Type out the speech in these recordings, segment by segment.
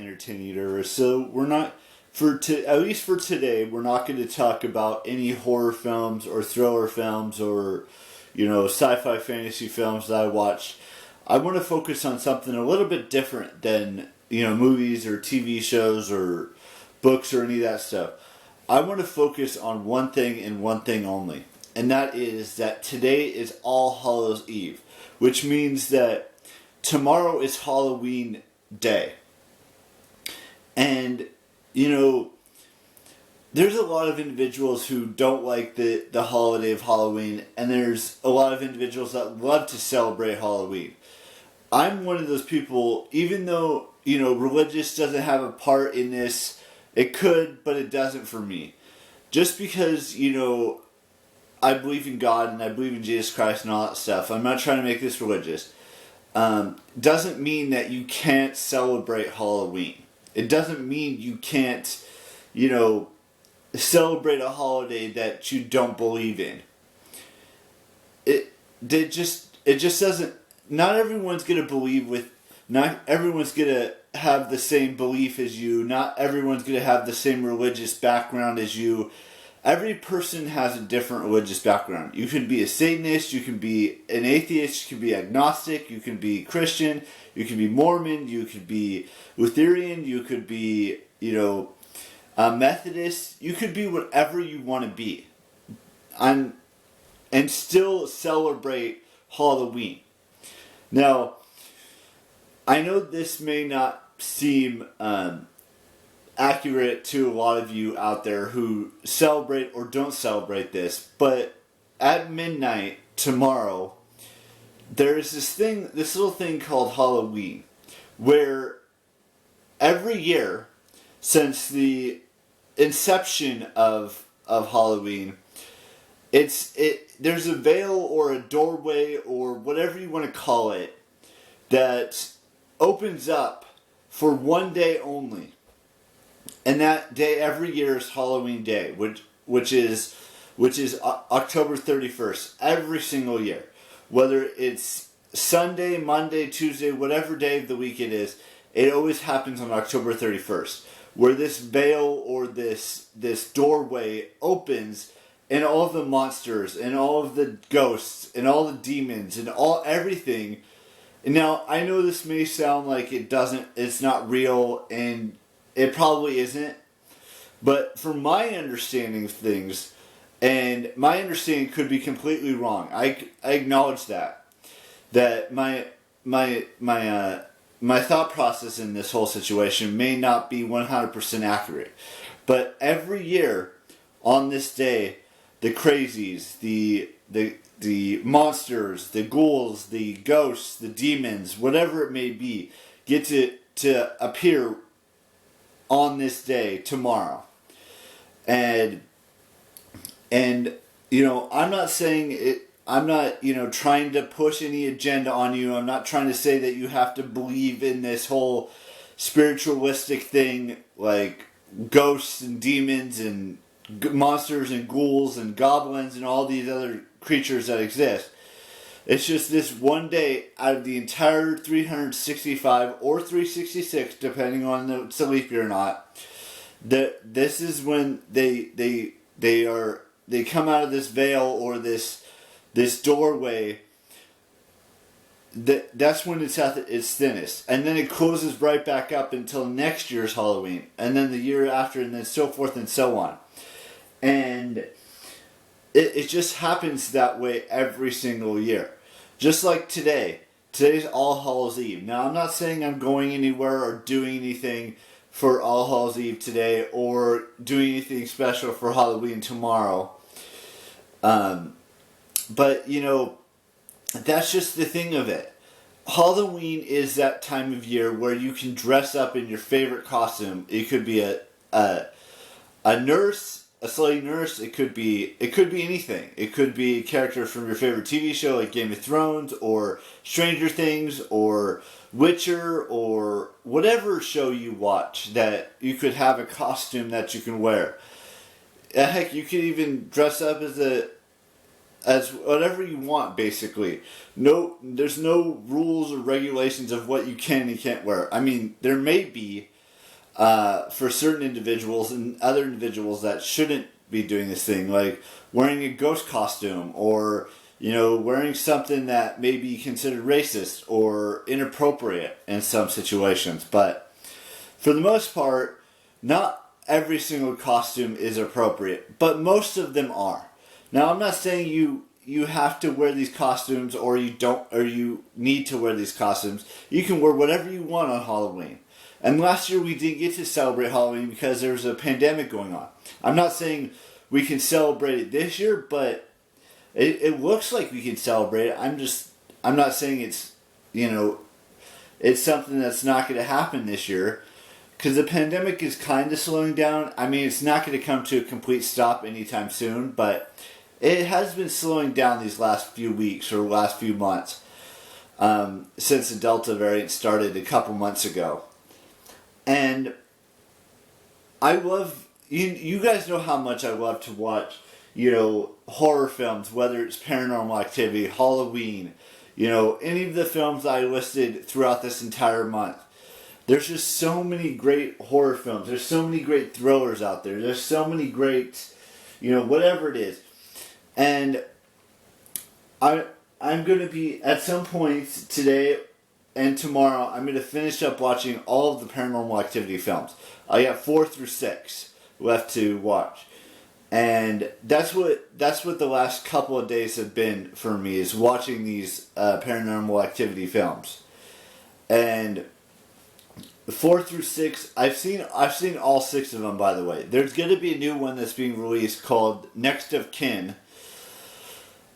entertaining or so we're not at least for today, we're not going to talk about any horror films or thriller films or, sci-fi fantasy films that I watched. I want to focus on something a little bit different than, movies or TV shows or books or any of that stuff. I want to focus on one thing and one thing only. And that is that today is All Hallows Eve, which means that tomorrow is Halloween Day. And, there's a lot of individuals who don't like the holiday of Halloween, and there's a lot of individuals that love to celebrate Halloween. I'm one of those people, even though, religious doesn't have a part in this, it could, but it doesn't for me. Just because, I believe in God and I believe in Jesus Christ and all that stuff, I'm not trying to make this religious, doesn't mean that you can't celebrate Halloween. It doesn't mean you can't, celebrate a holiday that you don't believe in. It just doesn't. Not everyone's gonna not everyone's gonna have the same belief as you. Not everyone's gonna have the same religious background as you. Every person has a different religious background. You can be a Satanist, you can be an atheist, you can be agnostic, you can be Christian, you can be Mormon, you could be Lutheran, you could be, a Methodist. You could be whatever you want to be. And still celebrate Halloween. Now, I know this may not seem accurate to a lot of you out there who celebrate or don't celebrate this, but at midnight tomorrow, there's this little thing called Halloween, where every year since the inception of Halloween, there's a veil or a doorway or whatever you want to call it that opens up for one day only. And that day every year is Halloween Day, which is October 31st, every single year. Whether it's Sunday, Monday, Tuesday, whatever day of the week it is, it always happens on October 31st, where this veil or this doorway opens, and all of the monsters and all of the ghosts and all the demons and everything. And now I know this may sound like it's not real, and it probably isn't, but from my understanding of things, and my understanding could be completely wrong. I acknowledge that my thought process in this whole situation may not be 100% accurate. But every year on this day, the crazies, the monsters, the ghouls, the ghosts, the demons, whatever it may be, get to appear on this day tomorrow. And I'm not saying it. I'm not, trying to push any agenda on you. I'm not trying to say that you have to believe in this whole spiritualistic thing, like ghosts and demons and monsters and ghouls and goblins and all these other creatures that exist. It's just this one day out of the entire 365 or 366, depending on if it's a leap year or not. This is when they come out of this veil or this doorway. That's when it's at its thinnest, and then it closes right back up until next year's Halloween, and then the year after, and then so forth and so on. And it just happens that way every single year. Just like today. Today's All Hallows Eve. Now, I'm not saying I'm going anywhere or doing anything for All Hallows Eve today or doing anything special for Halloween tomorrow. But, that's just the thing of it. Halloween is that time of year where you can dress up in your favorite costume. It could be a nurse, a slutty nurse. It could be anything. It could be a character from your favorite TV show like Game of Thrones or Stranger Things or Witcher or whatever show you watch that you could have a costume that you can wear. Heck, you could even dress up as whatever you want, basically. There's no rules or regulations of what you can and can't wear. I mean, there may be, for certain individuals and other individuals that shouldn't be doing this thing, like wearing a ghost costume or, wearing something that may be considered racist or inappropriate in some situations. But for the most part, not every single costume is appropriate, but most of them are. Now, I'm not saying you have to wear these costumes or you need to wear these costumes. You can wear whatever you want on Halloween. And last year we didn't get to celebrate Halloween because there was a pandemic going on. I'm not saying we can celebrate it this year, but it looks like we can celebrate it. I'm not saying it's something that's not going to happen this year, because the pandemic is kind of slowing down. I mean, it's not going to come to a complete stop anytime soon, but it has been slowing down these last few weeks or last few months, since the Delta variant started a couple months ago. And I love, you guys know how much I love to watch, horror films, whether it's Paranormal Activity, Halloween, any of the films I listed throughout this entire month. There's just so many great horror films. There's so many great thrillers out there. There's so many great, whatever it is. And I'm going to be, at some point today and tomorrow, I'm going to finish up watching all of the Paranormal Activity films. I got 4 through 6 left to watch. And that's what the last couple of days have been for me, is watching these Paranormal Activity films. And 4 through 6, I've seen all 6 of them, by the way. There's going to be a new one that's being released called Next of Kin.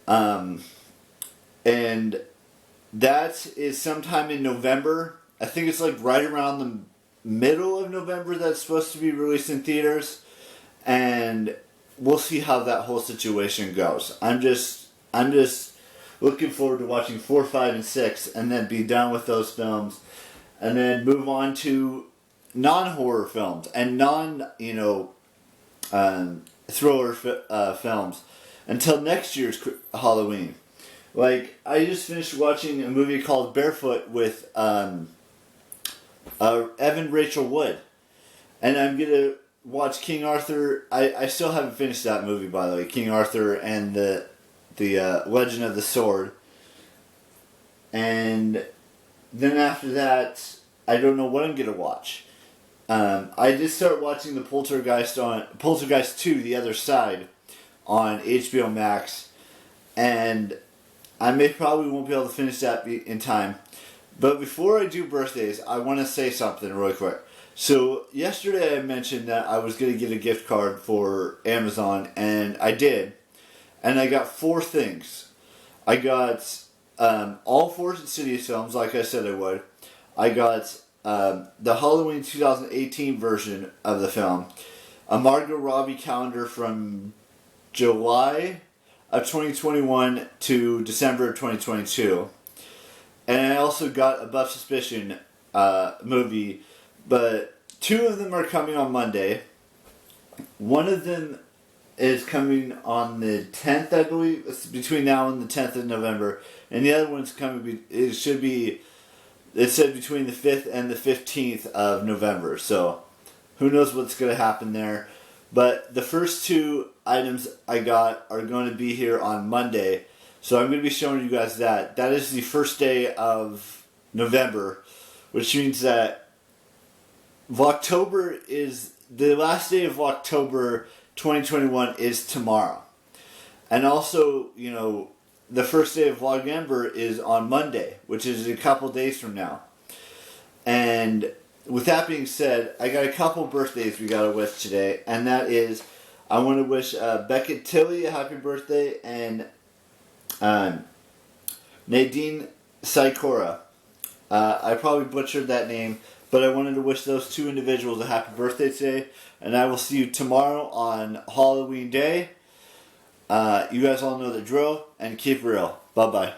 And that is sometime in November. I think it's like right around the middle of November that's supposed to be released in theaters. And we'll see how that whole situation goes. I'm just looking forward to watching 4, 5, and 6 and then be done with those films. And then move on to non-horror films and thriller films until next year's Halloween. Like, I just finished watching a movie called Barefoot with Evan Rachel Wood. And I'm going to watch King Arthur. I still haven't finished that movie, by the way. King Arthur and the Legend of the Sword. And then after that, I don't know what I'm going to watch. I did start watching the Poltergeist 2, The Other Side, on HBO Max. And I probably won't be able to finish that in time. But before I do birthdays, I want to say something really quick. So yesterday I mentioned that I was going to get a gift card for Amazon, and I did. And I got 4 things. I got all 4 Insidious films, like I said I would. I got the Halloween 2018 version of the film, a Margot Robbie calendar from July of 2021 to December of 2022. And I also got Above Suspicion movie, but 2 of them are coming on Monday. One of them is coming on the 10th, I believe. It's between now and the 10th of November. And the other one's coming, it said between the 5th and the 15th of November. So, who knows what's going to happen there. But the first 2 items I got are going to be here on Monday. So I'm going to be showing you guys that. That is the first day of November, which means that October is, the last day of October 2021 is tomorrow. And also, the first day of Vlogmas is on Monday, which is a couple days from now. And with that being said, I got a couple birthdays we got to wish today, and that is, I want to wish Beckett Tilley a happy birthday, and Nadine Saikora. I probably butchered that name, but I wanted to wish those 2 individuals a happy birthday today, and I will see you tomorrow on Halloween Day. You guys all know the drill, and keep real. Bye-bye.